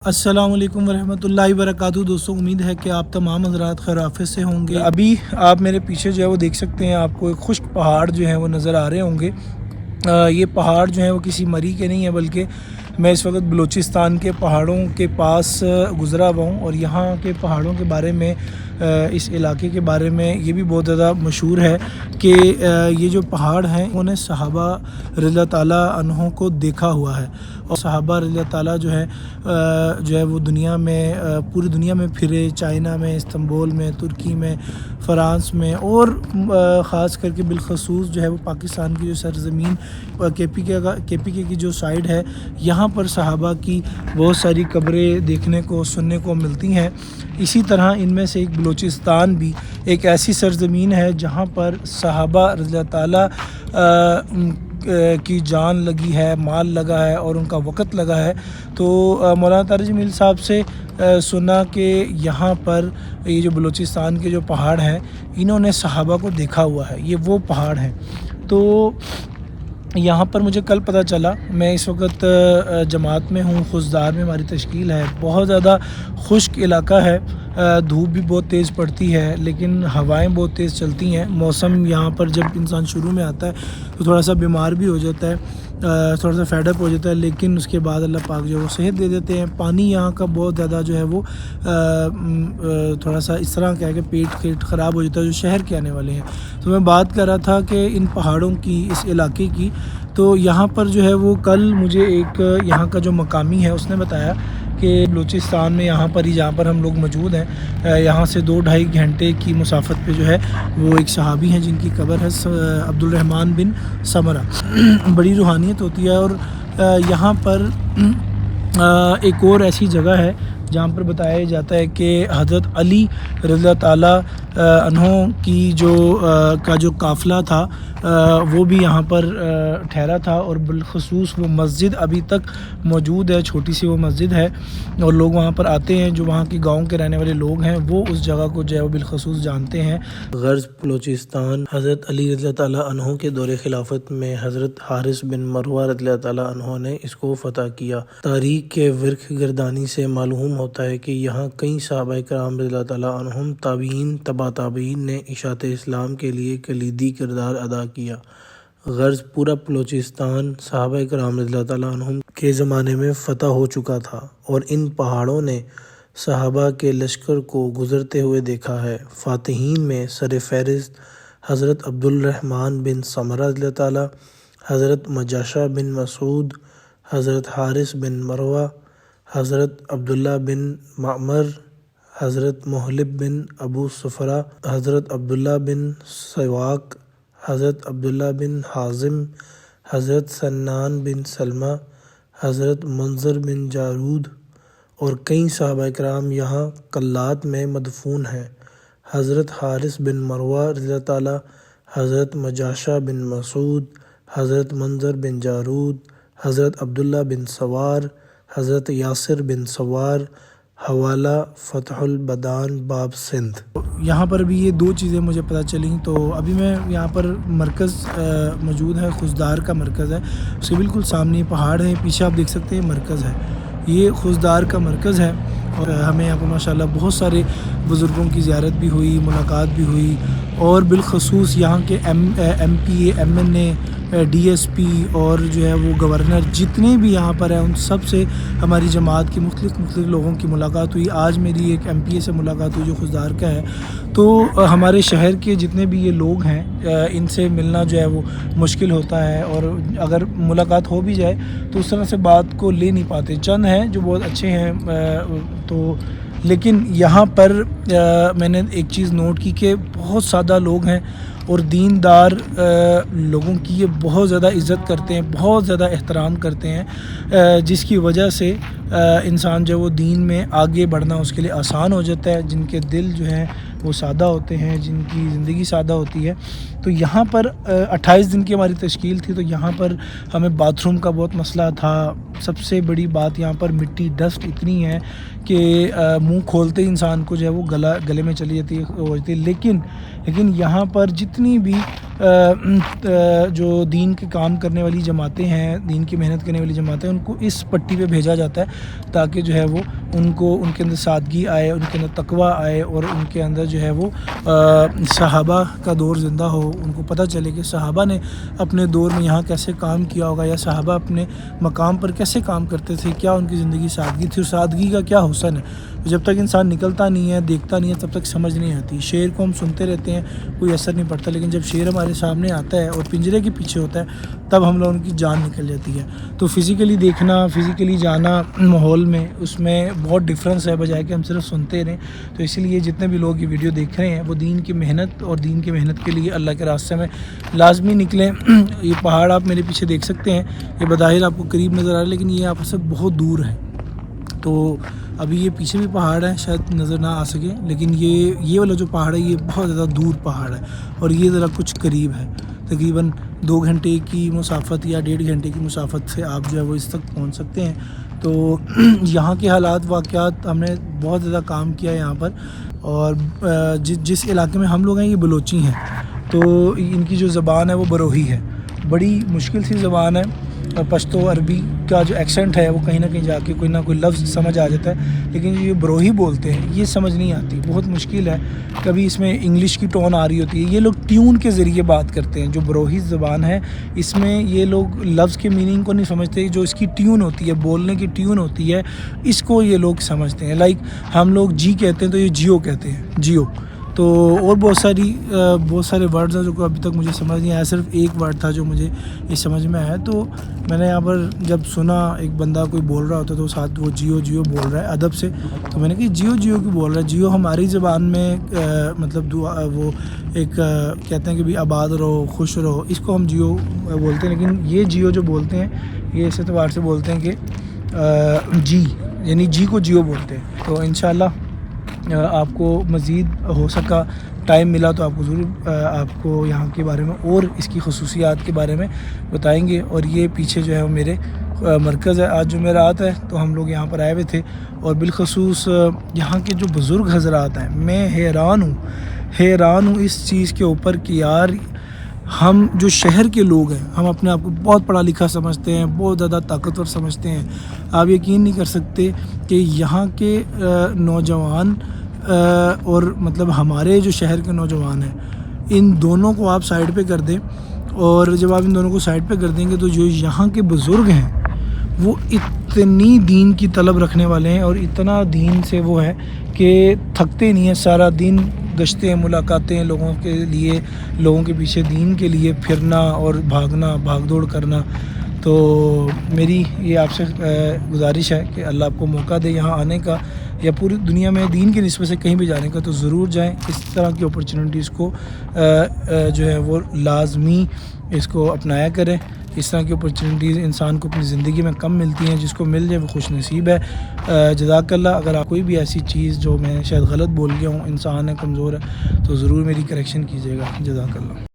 السلام علیکم ورحمۃ اللہ وبرکاتہ۔ دوستوں، امید ہے کہ آپ تمام حضرات خیر عافیت سے ہوں گے۔ ابھی آپ میرے پیچھے جو ہے وہ دیکھ سکتے ہیں، آپ کو ایک خشک پہاڑ جو ہے وہ نظر آ رہے ہوں گے۔ یہ پہاڑ جو ہیں وہ کسی مری کے نہیں ہیں، بلکہ میں اس وقت بلوچستان کے پہاڑوں کے پاس گزرا ہوا ہوں، اور یہاں کے پہاڑوں کے بارے میں، اس علاقے کے بارے میں یہ بھی بہت زیادہ مشہور ہے کہ یہ جو پہاڑ ہیں انہوں نے صحابہ رضی اللہ تعالیٰ عنہ کو دیکھا ہوا ہے، اور صحابہ رضی اللہ تعالیٰ جو ہے وہ دنیا میں، پوری دنیا میں پھرے، چائنا میں، استنبول میں، ترکی میں، فرانس میں، اور خاص کر کے بالخصوص جو ہے وہ پاکستان کی جو سرزمین کے پی کے کی جو سائیڈ ہے، یہاں پر صحابہ کی بہت ساری قبریں دیکھنے کو، سننے کو ملتی ہیں۔ اسی طرح ان میں سے ایک بلوچستان بھی ایک ایسی سرزمین ہے جہاں پر صحابہ رضی اللہ تعالیٰ کی جان لگی ہے، مال لگا ہے، اور ان کا وقت لگا ہے۔ تو مولانا طارق جمیل صاحب سے سنا کہ یہاں پر یہ جو بلوچستان کے جو پہاڑ ہیں، انہوں نے صحابہ کو دیکھا ہوا ہے، یہ وہ پہاڑ ہیں۔ تو یہاں پر مجھے کل پتہ چلا، میں اس وقت جماعت میں ہوں، خضدار میں ہماری تشکیل ہے، بہت زیادہ خشک علاقہ ہے، دھوپ بھی بہت تیز پڑتی ہے، لیکن ہوائیں بہت تیز چلتی ہیں۔ موسم یہاں پر جب انسان شروع میں آتا ہے تو تھوڑا سا بیمار بھی ہو جاتا ہے، تھوڑا سا فیڈ اپ ہو جاتا ہے، لیکن اس کے بعد اللہ پاک جو ہے وہ صحت دے دیتے ہیں۔ پانی یہاں کا بہت زیادہ جو ہے وہ تھوڑا سا اس طرح کہ پیٹ خراب ہو جاتا ہے جو شہر کے آنے والے ہیں۔ تو میں بات کر رہا تھا کہ ان پہاڑوں کی، اس علاقے کی، تو یہاں پر جو ہے وہ کل مجھے ایک یہاں کا جو مقامی ہے اس نے بتایا کہ بلوچستان میں یہاں پر ہی جہاں پر ہم لوگ موجود ہیں، یہاں سے 2-2.5 گھنٹے کی مسافت پہ جو ہے وہ ایک صحابی ہیں جن کی قبر ہے عبدالرحمن بن سمرہ۔ بڑی روحانیت ہوتی ہے، اور یہاں پر ایک اور ایسی جگہ ہے جہاں پر بتایا جاتا ہے کہ حضرت علی رضی اللہ تعالیٰ عنہ کی جو قافلہ تھا وہ بھی یہاں پر ٹھہرا تھا، اور بالخصوص وہ مسجد ابھی تک موجود ہے، چھوٹی سی وہ مسجد ہے، اور لوگ وہاں پر آتے ہیں، جو وہاں کے گاؤں کے رہنے والے لوگ ہیں وہ اس جگہ کو جو ہے وہ بالخصوص جانتے ہیں۔ غرض بلوچستان حضرت علی رضی اللہ تعالیٰ عنہ کے دور خلافت میں حضرت حارث بن مروہ رضی اللہ تعالیٰ عنہ نے اس کو فتح کیا۔ تاریخ کے ورق گردانی سے معلوم ہوتا ہے کہ یہاں کئی صحابہ کرام رضی اللہ تعالیٰ عنہم، تابعین، تبع تابعین نے اشاعت اسلام کے لیے کلیدی کردار ادا کیا۔ غرض پورا بلوچستان صحابہ کرام رضی اللہ تعالیٰ عنہم کے زمانے میں فتح ہو چکا تھا، اور ان پہاڑوں نے صحابہ کے لشکر کو گزرتے ہوئے دیکھا ہے۔ فاتحین میں سر فہرست حضرت عبدالرحمن بن سمرہ رضی اللہ تعالیٰ، حضرت مجاشع بن مسعود، حضرت حارث بن مروہ، حضرت عبداللہ بن معمر، حضرت محلب بن ابو صفرہ، حضرت عبداللہ بن سواق، حضرت عبداللہ بن حازم، حضرت سنان بن سلمہ، حضرت منظر بن جارود، اور کئی صحابہ کرام یہاں قلات میں مدفون ہیں۔ حضرت حارث بن مروہ رضی اللہ تعالیٰ، حضرت مجاشع بن مسعود، حضرت منظر بن جارود، حضرت عبداللہ بن سوار، حضرت یاسر بن سوار۔ حوالہ فتح البدان باب سندھ۔ یہاں پر بھی یہ 2 چیزیں مجھے پتہ چلیں۔ تو ابھی میں یہاں پر مرکز موجود ہے، خضدار کا مرکز ہے، اس کے بالکل سامنے پہاڑ ہے، پیچھے آپ دیکھ سکتے ہیں مرکز ہے، یہ خضدار کا مرکز ہے، اور ہمیں یہاں پر ماشاءاللہ بہت سارے بزرگوں کی زیارت بھی ہوئی، ملاقات بھی ہوئی، اور بالخصوص یہاں کے ایم پی اے، ایم این اے، ڈی ایس پی، اور جو ہے وہ گورنر، جتنے بھی یہاں پر ہیں ان سب سے ہماری جماعت کے مختلف لوگوں کی ملاقات ہوئی۔ آج میری ایک ایم پی اے سے ملاقات ہوئی جو خضدار کا ہے۔ تو ہمارے شہر کے جتنے بھی یہ لوگ ہیں ان سے ملنا جو ہے وہ مشکل ہوتا ہے، اور اگر ملاقات ہو بھی جائے تو اس طرح سے بات کو لے نہیں پاتے۔ چند ہیں جو بہت اچھے ہیں، تو لیکن یہاں پر میں نے ایک چیز نوٹ کی کہ بہت سادہ لوگ ہیں، اور دیندار لوگوں کی یہ بہت زیادہ عزت کرتے ہیں، بہت زیادہ احترام کرتے ہیں، جس کی وجہ سے انسان جو وہ دین میں آگے بڑھنا اس کے لیے آسان ہو جاتا ہے، جن کے دل جو ہیں وہ سادہ ہوتے ہیں، جن کی زندگی سادہ ہوتی ہے. تو یہاں پر 28 دن کی ہماری تشکیل تھی. تو یہاں پر ہمیں باتھ روم کا بہت مسئلہ تھا. سب سے بڑی بات یہاں پر مٹی ڈسٹ اتنی ہے کہ منہ کھولتے ہی انسان کو جو ہے وہ گلے میں چلی جاتی ہے. لیکن یہاں پر جتنی بھی جو دین کے کام کرنے والی جماعتیں ہیں، دین کی محنت کرنے والی جماعتیں، ان کو اس پٹی پہ بھیجا جاتا ہے تاکہ جو ہے وہ ان کے اندر سادگی آئے، ان کے اندر تقویٰ آئے، اور ان کے اندر جو ہے وہ صحابہ کا دور زندہ ہو. ان کو پتہ چلے کہ صحابہ نے اپنے دور میں یہاں کیسے کام کیا ہوگا، یا صحابہ اپنے مقام پر کیسے کام کرتے تھے، کیا ان کی زندگی سادگی تھی، اور سادگی کا کیا حسن ہے. جب تک انسان نکلتا نہیں ہے، دیکھتا نہیں ہے، تب تک سمجھ نہیں آتی. شعر کو ہم سنتے رہتے ہیں، کوئی اثر نہیں پڑتا، لیکن جب شعر ہمارے سامنے آتا ہے اور پنجرے کے پیچھے ہوتا ہے، تب ہم لوگوں کی جان نکل جاتی ہے. تو فزیکلی دیکھنا، فزیکلی جانا ماحول میں، اس میں بہت ڈفرینس ہے بجائے کہ ہم صرف سنتے رہیں. تو اسی لیے جتنے بھی لوگ یہ ویڈیو دیکھ رہے ہیں وہ دین کی محنت اور دین کی محنت کے لیے اللہ کے راستے میں لازمی نکلیں. یہ پہاڑ آپ میرے پیچھے دیکھ سکتے ہیں، یہ بظاہر آپ کو قریب نظر آ رہا ہے، لیکن یہ آپ سے بہت دور ہے. تو ابھی یہ پیچھے بھی پہاڑ ہے، شاید نظر نہ آ سکے، لیکن یہ والا جو پہاڑ ہے یہ بہت زیادہ دور پہاڑ ہے، اور یہ ذرا کچھ قریب ہے. تقریباً 2 گھنٹے کی مسافت یا 1.5 گھنٹے کی مسافت سے آپ جو ہے وہ اس تک پہنچ سکتے ہیں. تو یہاں کے حالات واقعات ہم نے بہت زیادہ کام کیا ہے یہاں پر. اور جس علاقے میں ہم لوگ ہیں یہ بلوچی ہیں، تو ان کی جو زبان ہے وہ بروہی ہے. بڑی مشکل سی زبان ہے. پشتو عربی کا جو ایکسنٹ ہے وہ کہیں نہ کہیں جا کے کوئی نہ کوئی لفظ سمجھ آ جاتا ہے، لیکن یہ بروہی بولتے ہیں، یہ سمجھ نہیں آتی، بہت مشکل ہے. کبھی اس میں انگلش کی ٹون آ رہی ہوتی ہے. یہ لوگ ٹیون کے ذریعے بات کرتے ہیں. جو بروہی زبان ہے اس میں یہ لوگ لفظ کے میننگ کو نہیں سمجھتے، جو اس کی ٹیون ہوتی ہے، بولنے کی ٹیون ہوتی ہے، اس کو یہ لوگ سمجھتے ہیں. لائک ہم لوگ جی کہتے ہیں تو یہ جیو کہتے ہیں، جیو. تو اور بہت سارے ورڈز ہیں جو کہ ابھی تک مجھے سمجھ نہیں آیا. صرف ایک ورڈ تھا جو مجھے یہ سمجھ میں آیا. تو میں نے یہاں پر جب سنا ایک بندہ کوئی بول رہا ہوتا تو ساتھ وہ جیو جیو بول رہا ہے ادب سے، تو میں نے کہا جیو جیو کیوں بول رہا ہے. جیو ہماری زبان میں مطلب دعا، وہ ایک کہتے ہیں کہ بھی آباد رہو، خوش رہو، اس کو ہم جیو بولتے ہیں. لیکن یہ جیو جو بولتے ہیں یہ اس اعتبار سے بولتے ہیں کہ جی، یعنی جی کو جیو بولتے ہیں. تو انشاءاللہ آپ کو مزید ہو سکا ٹائم ملا تو آپ کو ضرور آپ کو یہاں کے بارے میں اور اس کی خصوصیات کے بارے میں بتائیں گے. اور یہ پیچھے جو ہے وہ میرے مرکز ہے. آج جمعرات ہے تو ہم لوگ یہاں پر آئے ہوئے تھے، اور بالخصوص یہاں کے جو بزرگ حضرات ہیں، میں حیران ہوں اس چیز کے اوپر کہ یار ہم جو شہر کے لوگ ہیں، ہم اپنے آپ کو بہت پڑھا لکھا سمجھتے ہیں، بہت زیادہ طاقتور سمجھتے ہیں. آپ یقین نہیں کر سکتے کہ یہاں کے نوجوان اور مطلب ہمارے جو شہر کے نوجوان ہیں، ان دونوں کو آپ سائڈ پہ کر دیں، اور جب آپ ان دونوں کو سائڈ پہ کر دیں گے تو جو یہاں کے بزرگ ہیں وہ اتنی دین کی طلب رکھنے والے ہیں، اور اتنا دین سے وہ ہے کہ تھکتے نہیں ہیں. سارا دن گشتیں، ملاقاتیں، لوگوں کے لیے، لوگوں کے پیچھے دین کے لیے پھرنا اور بھاگنا، بھاگ دوڑ کرنا. تو میری یہ آپ سے گزارش ہے کہ اللہ آپ کو موقع دے یہاں آنے کا، یا پوری دنیا میں دین کی نسبت سے کہیں بھی جانے کا، تو ضرور جائیں. اس طرح کی اپرچونیٹیز کو جو ہے وہ لازمی اس کو اپنایا کریں. اس طرح کی اپرچونیٹیز انسان کو اپنی زندگی میں کم ملتی ہیں، جس کو مل جائے وہ خوش نصیب ہے. جزاک اللہ. اگر آپ کوئی بھی ایسی چیز جو میں شاید غلط بول گیا ہوں، انسان ہے، کمزور ہے، تو ضرور میری کریکشن کیجیے گا. جزاک اللہ.